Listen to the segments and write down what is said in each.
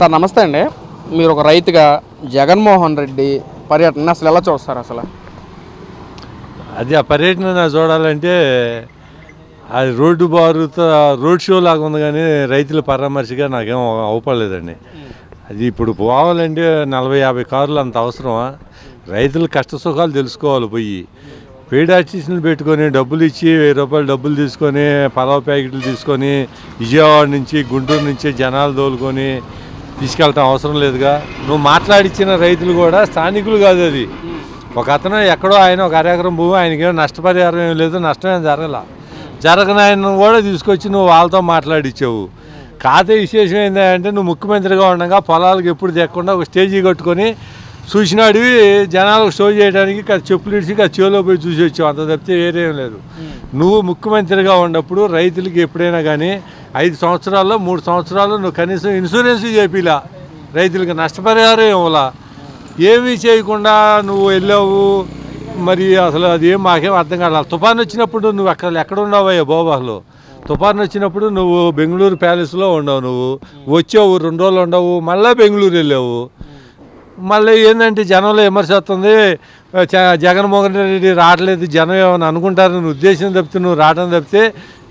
Sir నమస్తే అండి. మీరు ఒక రైతుగా జగన్మోహన్ రెడ్డి పర్యటన అసలు ఎలా చూస్తారు? అసలు అది ఆ పర్యటన చూడాలంటే అది రోడ్ షో లాగా ఉంది, కానీ రైతుల పరామర్శగా నాకేం అవపడలేదండి. అది ఇప్పుడు పోవాలంటే 40-50 కార్లు అంత అవసరమా? రైతుల కష్ట సుఖాలు తెలుసుకోవాలి. పోయి పెయిడ్ ఆర్టిస్టులు పెట్టుకొని డబ్బులు ఇచ్చి 1000 రూపాయలు డబ్బులు తీసుకొని పలావ్ ప్యాకెట్లు తీసుకొని విజయవాడ నుంచి గుంటూరు నుంచి జనాలు తోలుకొని తీసుకెళ్ళటం అవసరం లేదుగా. నువ్వు మాట్లాడిచ్చిన రైతులు కూడా స్థానికులు కాదు. అది ఒక అతను ఎక్కడో ఆయన ఒక అరెకరం భూమి, ఆయనకేమో నష్టపరిహారం ఏం లేదు, నష్టమేం జరగని ఆయన కూడా తీసుకొచ్చి నువ్వు వాళ్ళతో మాట్లాడిచ్చావు. కాతే విశేషం ఏంటంటే నువ్వు ముఖ్యమంత్రిగా ఉండగా పొలాలకు ఎప్పుడు తెక్కకుండా ఒక స్టేజీ కట్టుకొని చూసినాడివి జనాలకు షో చేయడానికి చెప్పులు ఇచ్చి చెవులో పోయి చూసి వచ్చావు, అంత తప్పితే వేరేం లేదు. నువ్వు ముఖ్యమంత్రిగా ఉన్నప్పుడు రైతులకి ఎప్పుడైనా కానీ 5 సంవత్సరాల్లో 3 సంవత్సరాలు నువ్వు కనీసం ఇన్సూరెన్స్ చేపిలా, రైతులకి నష్టపరిహారం ఇవ్వాలా, ఏమీ చేయకుండా నువ్వు వెళ్ళావు. మరి అసలు అది ఏం మాకేం అర్థం కాదు. తుఫాను వచ్చినప్పుడు నువ్వు ఎక్కడ ఉన్నావయ్యా బోబాలో? తుఫాను వచ్చినప్పుడు నువ్వు బెంగళూరు ప్యాలెస్లో ఉండవు, నువ్వు వచ్చావు 2 రోజులు ఉండవు, మళ్ళీ బెంగళూరు వెళ్ళావు. మళ్ళీ ఏంటంటే జనంలో విమర్శ వస్తుంది, జగన్మోహన్ రెడ్డి రావట్లేదు జనం ఏమని అనుకుంటారని ఉద్దేశం తప్పితే నువ్వు రావడం తప్పితే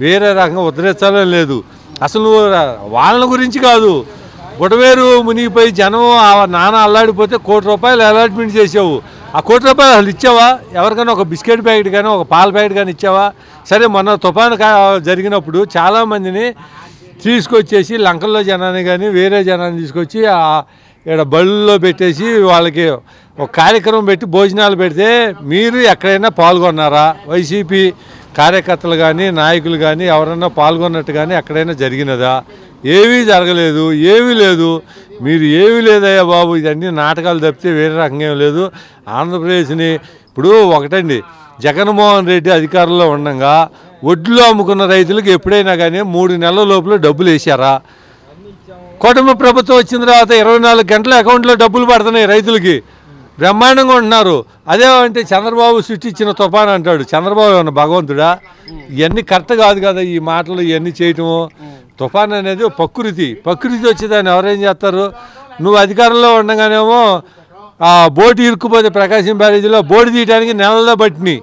వేరే రకంగా ఉద్ధరించాలని లేదు. అసలు నువ్వు వాళ్ళ గురించి కాదు, బుడవేరు మునిగిపోయి జనం నాన్న అల్లాడిపోతే ₹1 కోటి అలాట్మెంట్ చేసావు. ఆ ₹1 కోటి అసలు ఇచ్చావా? ఎవరికైనా ఒక బిస్కెట్ ప్యాకెట్ కానీ ఒక పాల ప్యాకెట్ కానీ ఇచ్చావా? సరే, మొన్న తుఫాను జరిగినప్పుడు చాలామందిని తీసుకొచ్చేసి లంకల్లో జనాన్ని కానీ వేరే జనాన్ని తీసుకొచ్చి ఇక్కడ బళ్ళల్లో పెట్టేసి వాళ్ళకి ఒక కార్యక్రమం పెట్టి భోజనాలు పెడితే మీరు ఎక్కడైనా పాల్గొన్నారా? వైసీపీ కార్యకర్తలు కానీ నాయకులు కానీ ఎవరన్నా పాల్గొన్నట్టు కానీ ఎక్కడైనా జరిగినదా? ఏమీ జరగలేదు, ఏమీ లేదు. మీరు ఏమీ లేదయ్యా బాబు, ఇదన్నీ నాటకాలు తప్పితే వేరే రకంగా ఏం లేదు. ఆంధ్రప్రదేశ్ని ఇప్పుడు ఒకటండి, జగన్మోహన్ రెడ్డి అధికారంలో ఉండగా వడ్లు అమ్ముకున్న రైతులకు ఎప్పుడైనా కానీ 3 నెలల లోపల డబ్బులు వేసారా? కూటమి ప్రభుత్వం వచ్చిన తర్వాత 24 గంటల అకౌంట్లో డబ్బులు పడుతున్నాయి రైతులకి, బ్రహ్మాండంగా ఉంటున్నారు. అదే అంటే చంద్రబాబు సృష్టించిన తుఫాను అంటాడు. చంద్రబాబు ఏమన్నా భగవంతుడా? ఇవన్నీ కరెక్ట్ కాదు కదా ఈ మాటలు ఇవన్నీ చేయటము. తుఫాన్ అనేది ప్రకృతి వచ్చేదాన్ని ఎవరేం చేస్తారు? నువ్వు అధికారంలో ఉండగానేమో బోటు ఇరుక్కుపోతే ప్రకాశం బ్యారేజీలో బోటు తీయడానికి నెలల్లో పట్టినాయి.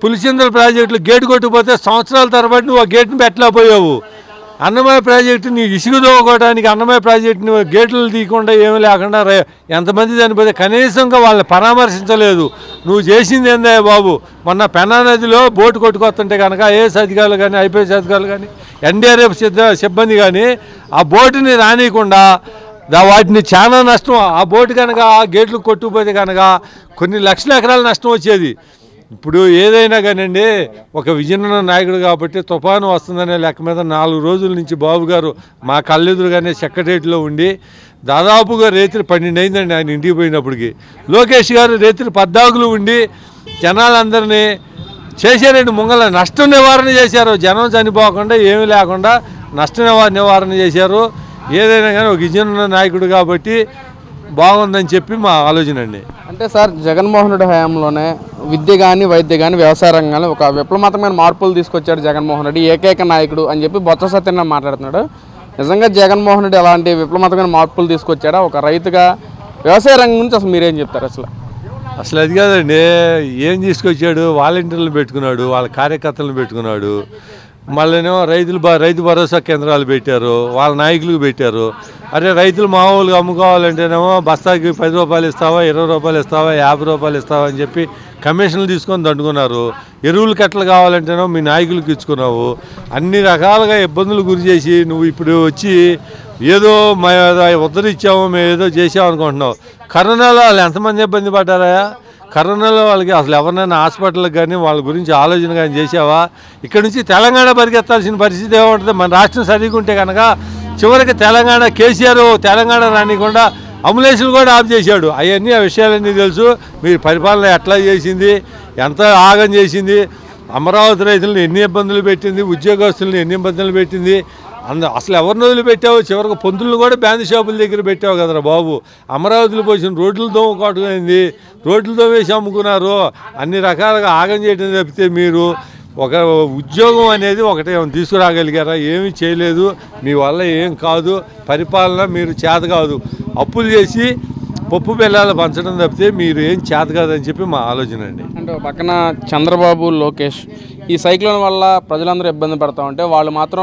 పులిచింతల ప్రాజెక్టులు గేటు కొట్టుకుపోతే సంవత్సరాల తరబడి నువ్వు ఆ గేటుని పెట్టలేకపోయావు. అన్నమయ్య ప్రాజెక్టు నీ ఇసుక దోవుకోవడానికి అన్నమయ్య ప్రాజెక్టుని గేట్లు తీయకుండా ఏమీ లేకుండా ఎంతమంది చనిపోతే కనీసంగా వాళ్ళని పరామర్శించలేదు. నువ్వు చేసింది ఏందా బాబు? మొన్న పెన్నా నదిలో బోటు కొట్టుకొస్తుంటే కనుక ఏఎస్ అధికారులు కానీ ఐపీఎస్ అధికారులు కానీ ఎన్డీఆర్ఎఫ్ సిబ్బంది కానీ ఆ బోటుని రానియకుండా వాటిని చాలా నష్టం. ఆ బోటు కనుక ఆ గేట్లు కొట్టుకుపోతే కనుక కొన్ని లక్షల ఎకరాల నష్టం వచ్చేది. ఇప్పుడు ఏదైనా కానివ్వండి, ఒక విజయనగర నాయకుడు కాబట్టి తుఫాను వస్తుందనే లెక్క మీద 4 రోజుల నుంచి బాబు గారు మా కళ్ళెదురుగానే సెక్రటరియట్లో ఉండి దాదాపుగా రాత్రి 12 అయిందండి ఆయన ఇంటికి పోయినప్పటికి. లోకేష్ గారు రాత్రి 14 ఉండి జనాలందరినీ చేశారండి. ముంగల నష్టం నివారణ చేశారు. జనం చనిపోకుండా ఏమీ లేకుండా నష్ట నివారణ చేశారు. ఏదైనా కానీ ఒక విజయనగర నాయకుడు కాబట్టి బాగుందని చెప్పి మా ఆలోచన అండి. అంటే సార్, జగన్మోహన్ రెడ్డి హయాంలోనే విద్య కానీ వైద్య కానీ వ్యవసాయ రంగంలో ఒక విప్లవాత్మకమైన మార్పులు తీసుకొచ్చాడు జగన్మోహన్ రెడ్డి, ఏకైక నాయకుడు అని చెప్పి బొత్స సత్యనారాయణ మాట్లాడుతున్నాడు. నిజంగా జగన్మోహన్ రెడ్డి ఎలాంటి విప్లవాత్మకమైన మార్పులు తీసుకొచ్చాడా? ఒక రైతుగా వ్యవసాయ రంగం గురించి అసలు మీరేం చెప్తారు? అసలు అది కాదండి, ఏం తీసుకొచ్చాడు? వాలంటీర్లు పెట్టుకున్నాడు, వాళ్ళ కార్యకర్తలను పెట్టుకున్నాడు. మళ్ళీనేమో రైతు భరోసా కేంద్రాలు పెట్టారు, వాళ్ళ నాయకులకు పెట్టారు. అరే రైతులు మామూలుగా అమ్ముకోవాలంటేనేమో బస్తాకి 10 రూపాయలు ఇస్తావా, 20 రూపాయలు ఇస్తావా, 50 రూపాయలు ఇస్తావా అని చెప్పి కమిషన్లు తీసుకొని దండుకున్నారు. ఎరువులు కట్టలు కావాలంటేనో మీ నాయకులకు ఇచ్చుకున్నావు. అన్ని రకాలుగా ఇబ్బందులు గురి చేసి నువ్వు ఇప్పుడు వచ్చి ఏదో ఉద్ధరించాము మేము ఏదో చేసాము అనుకుంటున్నావు. కరోనాలో వాళ్ళు ఎంతమంది ఇబ్బంది పడ్డారా? కరోనాలో వాళ్ళకి అసలు ఎవరినైనా హాస్పిటల్కి కానీ వాళ్ళ గురించి ఆలోచన కానీ చేసావా? ఇక్కడ నుంచి తెలంగాణ పరిగెత్తాల్సిన పరిస్థితి ఏముంటుంది? మన రాష్ట్రం సరిగా ఉంటే కనుక చివరికి తెలంగాణ కేసీఆర్ తెలంగాణ రానికుండా అంబులెన్సులు కూడా ఆఫ్ చేశాడు. అవన్నీ ఆ విషయాలన్నీ తెలుసు. మీరు పరిపాలన ఎట్లా చేసింది, ఎంత ఆగం చేసింది, అమరావతి రైతులను ఎన్ని ఇబ్బందులు పెట్టింది, ఉద్యోగస్తులను ఎన్ని ఇబ్బందులు పెట్టింది. అసలు ఎవరిని వదిలిపెట్టావు? చివరికి పొంతులను కూడా బ్యాండ్ షాపుల దగ్గర పెట్టావు కదరా బాబు. అమరావతిలో పోసిన రోడ్లు దోమకోవటమైంది, రోడ్లు దోమేసి అమ్ముకున్నారు. అన్ని రకాలుగా ఆగం చేయడం తప్పితే మీరు ఒక ఉద్యోగం అనేది ఒకటే తీసుకురాగలిగారా? ఏమీ చేయలేదు. మీ వల్ల ఏం కాదు, పరిపాలన మీరు చేత కాదు, అప్పులు చేసి పప్పు బెల్లాలు పంచడం తప్పితే మీరు ఏం చేత కాదని చెప్పి మా ఆలోచన అండి. అంటే పక్కన చంద్రబాబు, లోకేష్ ఈ సైక్లోన్ వల్ల ప్రజలందరూ ఇబ్బంది పడతా ఉంటే వాళ్ళు మాత్రం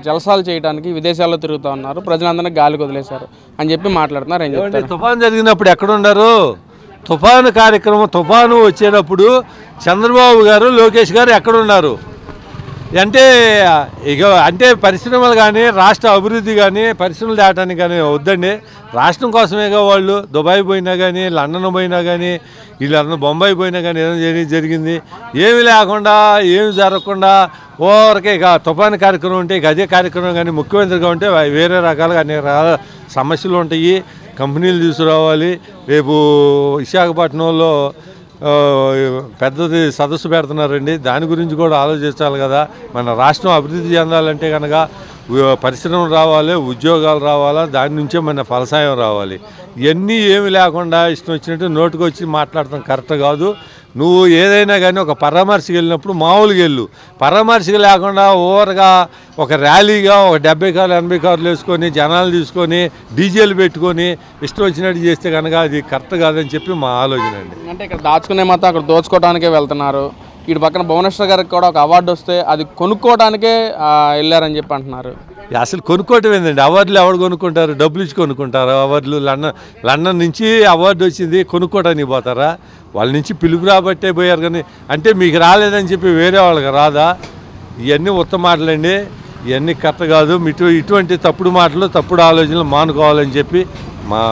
జలసాలు చేయడానికి విదేశాల్లో తిరుగుతూ ఉన్నారు, ప్రజలందరినీ గాలికి వదిలేశారు అని చెప్పి మాట్లాడుతున్నారు. ఏం చెప్తారు? తుఫాను జరిగినప్పుడు ఎక్కడున్నారు? తుఫాను కార్యక్రమం, తుఫాను వచ్చేటప్పుడు చంద్రబాబు గారు, లోకేష్ గారు ఎక్కడున్నారు? అంటే పరిశ్రమలు కానీ, రాష్ట్ర అభివృద్ధి కానీ, పరిశ్రమలు దాటానికి కానీ వద్దండి. రాష్ట్రం కోసమేగా వాళ్ళు దుబాయ్ పోయినా కానీ, లండన్ పోయినా కానీ, వీళ్ళందరూ బొంబాయి పోయినా కానీ ఏదైనా జరిగింది. ఏమి లేకుండా, ఏమి జరగకుండా ఓవరకే ఇక తుఫాను కార్యక్రమం ఉంటే ఇక అదే కార్యక్రమం. కానీ ముఖ్యమంత్రిగా ఉంటే వేరే రకాలుగా అనేక రకాల సమస్యలు ఉంటాయి. కంపెనీలు తీసుకురావాలి. రేపు విశాఖపట్నంలో పెద్దది సదస్సు పెడుతున్నారండి. దాని గురించి కూడా ఆలోచించాలి కదా. మన రాష్ట్రం అభివృద్ధి చెందాలంటే కనుక పరిశ్రమలు రావాలి, ఉద్యోగాలు రావాలా, దాని నుంచే మన ఫలసాయం రావాలి. ఇవన్నీ ఏమి లేకుండా ఇష్టం వచ్చినట్టు నోటుకు వచ్చి మాట్లాడటం కరెక్ట్ కాదు. నువ్వు ఏదైనా కానీ ఒక పరామర్శకు వెళ్ళినప్పుడు మామూలుగా వెళ్ళు. పరామర్శకు లేకుండా ఓవర్గా ఒక ర్యాలీగా ఒక 70 కార్లు 80 కార్లు వేసుకొని జనాలు తీసుకొని డీజేలు పెట్టుకొని ఇష్టం వచ్చినట్టు చేస్తే కనుక అది కరెక్ట్ కాదని చెప్పి మా ఆలోచన అండి. అంటే ఇక్కడ దాచుకునే మొత్తం అక్కడ దోచుకోవడానికే వెళ్తున్నారు. ఇటు పక్కన భువనేశ్వర్ గారికి కూడా ఒక అవార్డు వస్తే అది కొనుక్కోవడానికే వెళ్ళారని చెప్పి అంటున్నారు. అసలు కొనుక్కోవటం ఏంటండి? అవార్డులు ఎవరు కొనుక్కుంటారు? డబ్బులు ఇచ్చి కొనుక్కుంటారు అవార్డులు. లండన్ నుంచి అవార్డు వచ్చింది, కొనుక్కోవడానికి పోతారా? వాళ్ళ నుంచి పిలుపు రాబట్టే పోయారు. కానీ అంటే మీకు రాలేదని చెప్పి వేరే వాళ్ళకి రాదా? ఇవన్నీ ఉత్తమ మాటలండి. ఇవన్నీ కరెక్ట్ కాదు. ఇటువంటి తప్పుడు మాటలు, తప్పుడు ఆలోచనలు మానుకోవాలని చెప్పి మా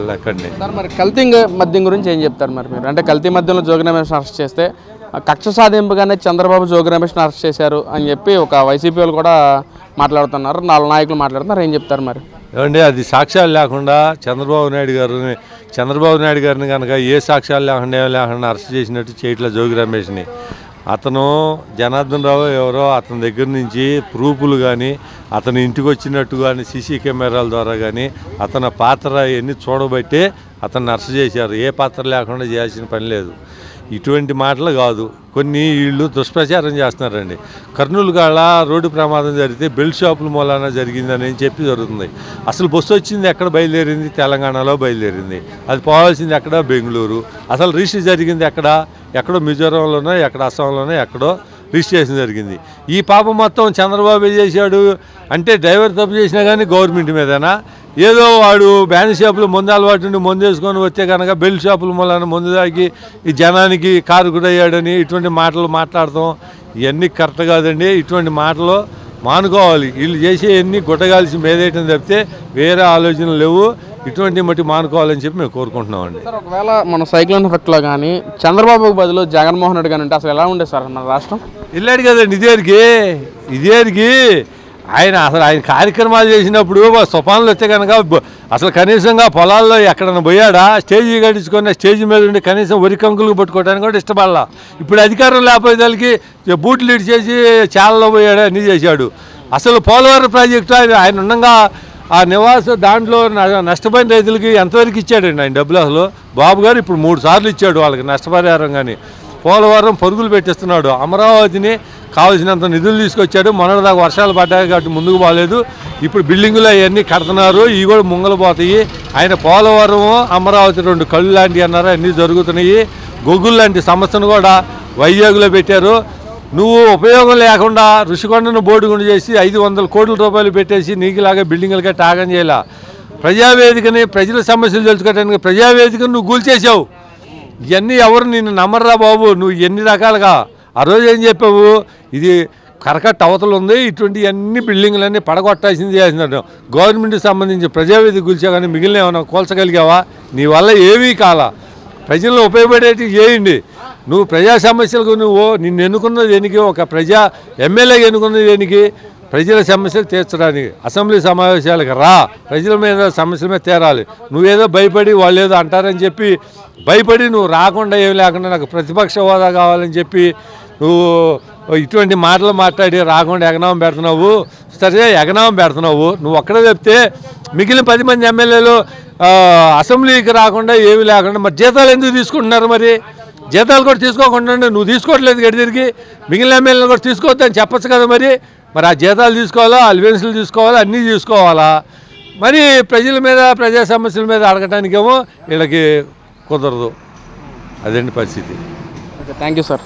లెక్కండి. సార్, మరి కల్తీ మద్యం గురించి ఏం చెప్తారు మరి మీరు? అంటే కల్తీ మద్యంలో జోగి రమేష్ అరెస్ట్ చేస్తే కక్ష సాధింపుగానే చంద్రబాబు జోగి రమేష్ని అరెస్ట్ చేశారు అని చెప్పి ఒక వైసీపీ వాళ్ళు కూడా మాట్లాడుతున్నారు, 4 నాయకులు మాట్లాడుతున్నారు. ఏం చెప్తారు మరి? ఏమండి, అది సాక్ష్యాలు లేకుండా చంద్రబాబు నాయుడు గారిని కనుక ఏ సాక్ష్యాలు లేకుండా అరెస్ట్ చేసినట్టు చేయట్లేదు జోగి రమేష్ని. అతను జనార్దన్ రావు ఎవరో అతని దగ్గర నుంచి ప్రూఫ్లు కానీ, అతను ఇంటికి వచ్చినట్టు కానీ, సీసీ కెమెరాల ద్వారా కానీ అతని పాత్ర ఎన్ని చూడబట్టే అతన్ని అరెస్ట్ చేశారు. ఏ పాత్ర లేకుండా చేయాల్సిన పని లేదు. ఇటువంటి మాటలు కాదు. కొన్ని వీళ్ళు దుష్ప్రచారం చేస్తున్నారండి. కర్నూలు కాడ రోడ్డు ప్రమాదం జరిగితే బెల్ట్ షాపుల మూలాన జరిగిందని చెప్పి జరుగుతుంది. అసలు బస్సు వచ్చింది ఎక్కడ బయలుదేరింది? తెలంగాణలో బయలుదేరింది. అది పోవాల్సింది ఎక్కడ? బెంగళూరు. అసలు రిజిస్టర్ జరిగింది ఎక్కడో మిజోరంలోనో, ఎక్కడ అస్సాంలోనో ఎక్కడో రిజిస్ట్రేషన్ జరిగింది. ఈ పాపం మొత్తం చంద్రబాబు చేశాడు అంటే డ్రైవర్ తప్పు చేసినా కానీ గవర్నమెంట్ మీదనా? ఏదో వాడు బ్యాన్ షాపులు మందు అలవాటు నుండి మందు వేసుకొని వస్తే కనుక బెల్ట్ షాపుల మూలాన మందు తాగి ఈ జనానికి కారుకుడయ్యాడని ఇటువంటి మాటలు మాట్లాడతాం ఇవన్నీ కరెక్ట్ కాదండి. ఇటువంటి మాటలు మానుకోవాలి. వీళ్ళు చేసే ఎన్ని గుట్టగాల్సి మేదేయటం తప్పితే వేరే ఆలోచనలు లేవు. ఇటువంటి మట్టి మానుకోవాలని చెప్పి మేము కోరుకుంటున్నామండి. సార్, ఒకవేళ మన సైక్లోన్ ఎఫెక్ట్లో కానీ చంద్రబాబుకు బదులు జగన్మోహన్ రెడ్డి కానీ ఉంటే అసలు ఎలా ఉండేది సార్ మన రాష్ట్రం? వెళ్ళాడు కదండి ఇదేరికి ఆయన కార్యక్రమాలు చేసినప్పుడు తుఫాన్లు వస్తే కనుక అసలు కనీసంగా పొలాల్లో ఎక్కడన్నా పోయాడా? స్టేజీ కట్టించుకొని స్టేజ్ మీద ఉండి కనీసం వరి కంకులు పట్టుకోవడానికి కూడా ఇష్టపడాల. ఇప్పుడు అధికారం లేకపోయేదానికి బూట్లు ఇడిచేసి చాలలో పోయాడు, అన్నీ చేశాడు. అసలు పోలవరం ప్రాజెక్టు ఆయన ఉండగా ఆ నివాస దాంట్లో నష్టపోయిన రైతులకి ఎంతవరకు ఇచ్చాడండి ఆయన డబ్బులు? అసలు బాబు గారు ఇప్పుడు 3 సార్లు ఇచ్చాడు వాళ్ళకి నష్టపరిహారం. కానీ పోలవరం పరుగులు పెట్టిస్తున్నాడు. అమరావతిని కావాల్సినంత నిధులు తీసుకొచ్చాడు. మొన్నటిదాకా వర్షాలు పడ్డాయి కాబట్టి ముందుకు పోలేదు. ఇప్పుడు బిల్డింగులు అవన్నీ కడుతున్నారు, ఇవి కూడా ముంగలు పోతాయి. ఆయన పోలవరం, అమరావతి 2 కళ్ళు లాంటివి అన్నారు, అన్నీ జరుగుతున్నాయి. గొగ్గులు లాంటి సంస్థను కూడా వైజాగ్లో పెట్టారు. నువ్వు ఉపయోగం లేకుండా ఋషికొండను బోర్డుగుండు చేసి 500 కోట్ల రూపాయలు పెట్టేసి నీకులాగా బిల్డింగులకే టాగం చేయాల. ప్రజావేదికని, ప్రజల సమస్యలు తెలుసుకోవడానికి ప్రజావేదికను నువ్వు కూల్చేసావు. ఇవన్నీ ఎవరు నిన్ను నమ్మర్రా బాబు? నువ్వు ఎన్ని రకాలుగా ఆ రోజు ఏం చెప్పావు? ఇది కరకట్ట అవతలు ఉంది, ఇటువంటి అన్ని బిల్డింగ్లన్నీ పడగొట్టాల్సింది చేసినట్టు. గవర్నమెంట్కి సంబంధించి ప్రజావేదిక కూల్చా కానీ మిగిలిన ఏమైనా కూల్చగలిగావా? నీ వల్ల ఏమీ కాల. ప్రజలను ఉపయోగపడేటివి చేయండి. నువ్వు ప్రజా సమస్యలకు నిన్ను ఎన్నుకున్నది దేనికి? ఒక ఎమ్మెల్యేగా ఎన్నుకున్నది దేనికి? ప్రజల సమస్యలు తీర్చడానికి. అసెంబ్లీ సమావేశాలకు రా, ప్రజల మీద సమస్యల మీద తీరాలి. నువ్వేదో భయపడి వాళ్ళు ఏదో అంటారని చెప్పి భయపడి నువ్వు రాకుండా ఏమి లేకుండా నాకు ప్రతిపక్ష హోదా కావాలని చెప్పి నువ్వు ఇటువంటి మాటలు మాట్లాడి రాకుండా ఎగనామం పెడుతున్నావు. సరే, ఎగనామం పెడుతున్నావు. నువ్వు ఒక్కడే చెప్తే మిగిలిన 10 మంది ఎమ్మెల్యేలు అసెంబ్లీకి రాకుండా ఏమి లేకుండా మరి జీతాలు ఎందుకు తీసుకుంటున్నారు? మరి జీతాలు కూడా తీసుకోకుండా నువ్వు తీసుకోవట్లేదు గడి తిరిగి మిగిలిన ఎమ్మెల్యేలు కూడా తీసుకోవద్దని చెప్పచ్చు కదా. మరి ఆ జీతాలు తీసుకోవాలా, అలవెన్సులు తీసుకోవాలా, అన్నీ తీసుకోవాలా. మరి ప్రజల మీద, ప్రజా సమస్యల మీద అడగటానికేమో వీళ్ళకి కుదరదు. అదండి పరిస్థితి. Okay, thank you sir.